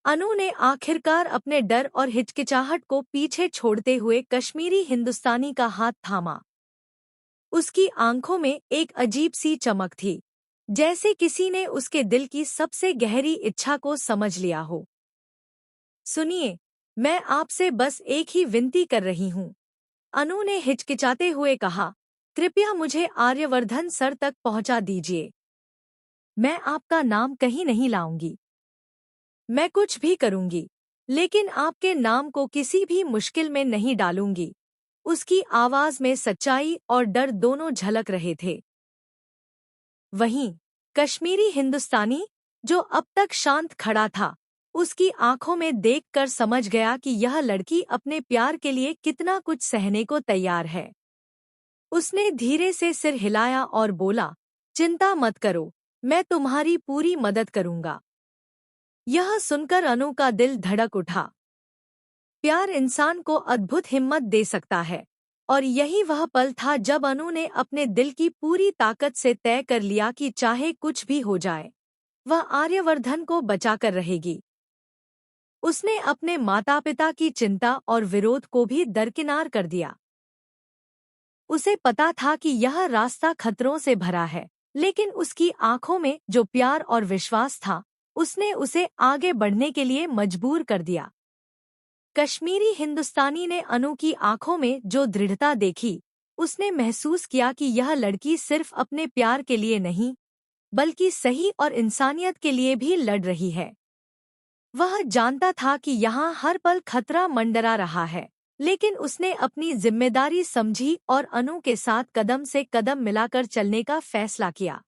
अनु ने आखिरकार अपने डर और हिचकिचाहट को पीछे छोड़ते हुए कश्मीरी हिंदुस्तानी का हाथ थामा। उसकी आंखों में एक अजीब सी चमक थी, जैसे किसी ने उसके दिल की सबसे गहरी इच्छा को समझ लिया हो। सुनिए, मैं आपसे बस एक ही विनती कर रही हूँ, अनु ने हिचकिचाते हुए कहा। कृपया मुझे आर्यवर्धन सर तक पहुँचा दीजिए। मैं आपका नाम कहीं नहीं लाऊंगी। मैं कुछ भी करूंगी, लेकिन आपके नाम को किसी भी मुश्किल में नहीं डालूंगी। उसकी आवाज में सच्चाई और डर दोनों झलक रहे थे। वहीं कश्मीरी हिंदुस्तानी, जो अब तक शांत खड़ा था, उसकी आंखों में देखकर समझ गया कि यह लड़की अपने प्यार के लिए कितना कुछ सहने को तैयार है। उसने धीरे से सिर हिलाया और बोला, चिंता मत करो, मैं तुम्हारी पूरी मदद करूंगा। यह सुनकर अनु का दिल धड़क उठा। प्यार इंसान को अद्भुत हिम्मत दे सकता है, और यही वह पल था जब अनु ने अपने दिल की पूरी ताकत से तय कर लिया कि चाहे कुछ भी हो जाए, वह आर्यवर्धन को बचाकर रहेगी। उसने अपने माता पिता की चिंता और विरोध को भी दरकिनार कर दिया। उसे पता था कि यह रास्ता खतरों से भरा है, लेकिन उसकी आंखों में जो प्यार और विश्वास था, उसने उसे आगे बढ़ने के लिए मजबूर कर दिया। कश्मीरी हिंदुस्तानी ने अनु की आंखों में जो दृढ़ता देखी, उसने महसूस किया कि यह लड़की सिर्फ अपने प्यार के लिए नहीं, बल्कि सही और इंसानियत के लिए भी लड़ रही है। वह जानता था कि यहाँ हर पल खतरा मंडरा रहा है, लेकिन उसने अपनी जिम्मेदारी समझी और अनु के साथ कदम से कदम मिलाकर चलने का फैसला किया।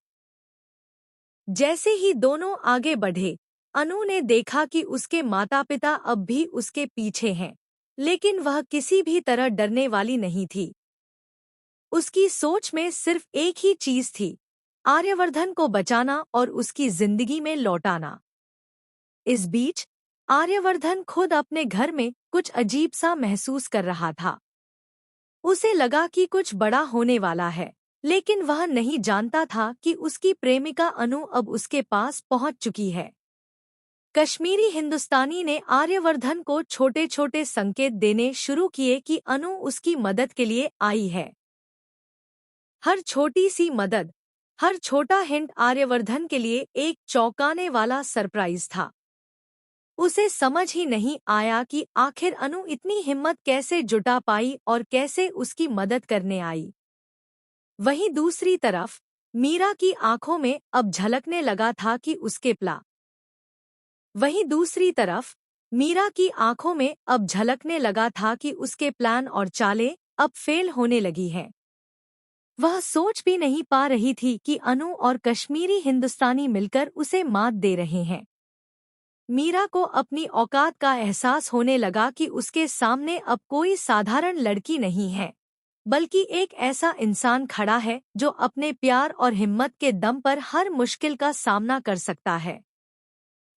जैसे ही दोनों आगे बढ़े, अनु ने देखा कि उसके माता-पिता अब भी उसके पीछे हैं, लेकिन वह किसी भी तरह डरने वाली नहीं थी। उसकी सोच में सिर्फ एक ही चीज थी, आर्यवर्धन को बचाना और उसकी जिंदगी में लौटाना। इस बीच आर्यवर्धन खुद अपने घर में कुछ अजीब सा महसूस कर रहा था। उसे लगा कि कुछ बड़ा होने वाला है, लेकिन वह नहीं जानता था कि उसकी प्रेमिका अनु अब उसके पास पहुंच चुकी है। कश्मीरी हिंदुस्तानी ने आर्यवर्धन को छोटे छोटे संकेत देने शुरू किए कि अनु उसकी मदद के लिए आई है। हर छोटी सी मदद, हर छोटा हिंट आर्यवर्धन के लिए एक चौंकाने वाला सरप्राइज था। उसे समझ ही नहीं आया कि आखिर अनु इतनी हिम्मत कैसे जुटा पाई और कैसे उसकी मदद करने आई। वहीं दूसरी तरफ मीरा की आंखों में अब झलकने लगा था कि उसके प्ला वहीं दूसरी तरफ मीरा की आंखों में अब झलकने लगा था कि उसके प्लान और चालें अब फेल होने लगी हैं। वह सोच भी नहीं पा रही थी कि अनु और कश्मीरी हिंदुस्तानी मिलकर उसे मात दे रहे हैं। मीरा को अपनी औकात का एहसास होने लगा कि उसके सामने अब कोई साधारण लड़की नहीं है, बल्कि एक ऐसा इंसान खड़ा है जो अपने प्यार और हिम्मत के दम पर हर मुश्किल का सामना कर सकता है।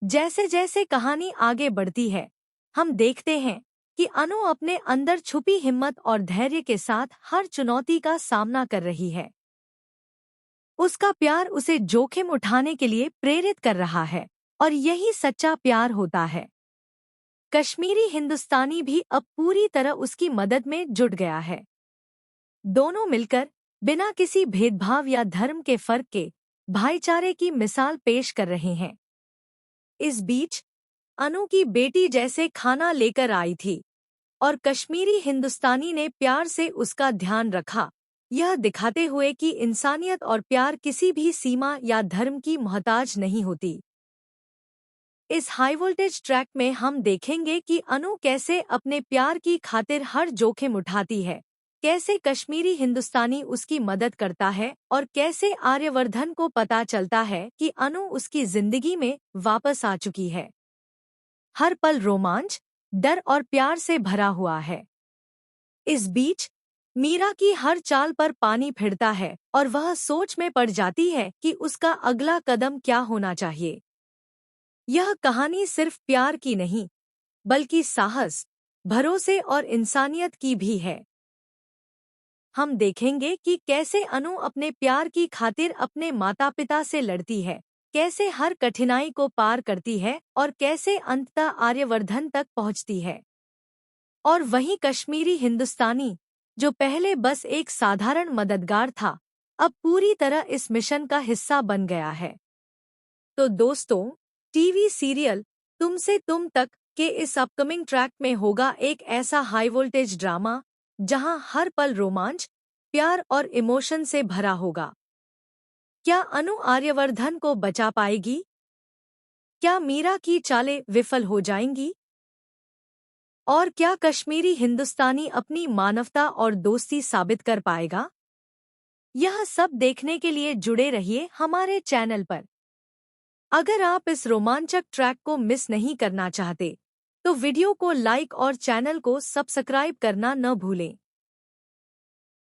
जैसे जैसे कहानी आगे बढ़ती है, हम देखते हैं कि अनु अपने अंदर छुपी हिम्मत और धैर्य के साथ हर चुनौती का सामना कर रही है। उसका प्यार उसे जोखिम उठाने के लिए प्रेरित कर रहा है, और यही सच्चा प्यार होता है। कश्मीरी हिंदुस्तानी भी अब पूरी तरह उसकी मदद में जुट गया है। दोनों मिलकर बिना किसी भेदभाव या धर्म के फर्क के भाईचारे की मिसाल पेश कर रहे हैं। इस बीच अनु की बेटी जैसे खाना लेकर आई थी, और कश्मीरी हिंदुस्तानी ने प्यार से उसका ध्यान रखा, यह दिखाते हुए कि इंसानियत और प्यार किसी भी सीमा या धर्म की मोहताज नहीं होती। इस हाई वोल्टेज ट्रैक में हम देखेंगे कि अनु कैसे अपने प्यार की खातिर हर जोखिम उठाती है, कैसे कश्मीरी हिंदुस्तानी उसकी मदद करता है, और कैसे आर्यवर्धन को पता चलता है कि अनु उसकी जिंदगी में वापस आ चुकी है। हर पल रोमांच, डर और प्यार से भरा हुआ है। इस बीच मीरा की हर चाल पर पानी फिरता है और वह सोच में पड़ जाती है कि उसका अगला कदम क्या होना चाहिए। यह कहानी सिर्फ प्यार की नहीं, बल्कि साहस, भरोसे और इंसानियत की भी है। हम देखेंगे कि कैसे अनु अपने प्यार की खातिर अपने माता-पिता से लड़ती है, कैसे हर कठिनाई को पार करती है और कैसे अंततः आर्यवर्धन तक पहुंचती है। और वहीं कश्मीरी हिंदुस्तानी, जो पहले बस एक साधारण मददगार था, अब पूरी तरह इस मिशन का हिस्सा बन गया है। तो दोस्तों, टीवी सीरियल तुमसे तुम तक के इस अपकमिंग ट्रैक में होगा एक ऐसा हाई वोल्टेज ड्रामा जहां हर पल रोमांच, प्यार और इमोशन से भरा होगा। क्या अनु आर्यवर्धन को बचा पाएगी? क्या मीरा की चालें विफल हो जाएंगी? और क्या कश्मीरी हिंदुस्तानी अपनी मानवता और दोस्ती साबित कर पाएगा? यह सब देखने के लिए जुड़े रहिए हमारे चैनल पर। अगर आप इस रोमांचक ट्रैक को मिस नहीं करना चाहते, तो वीडियो को लाइक और चैनल को सब्सक्राइब करना न भूलें।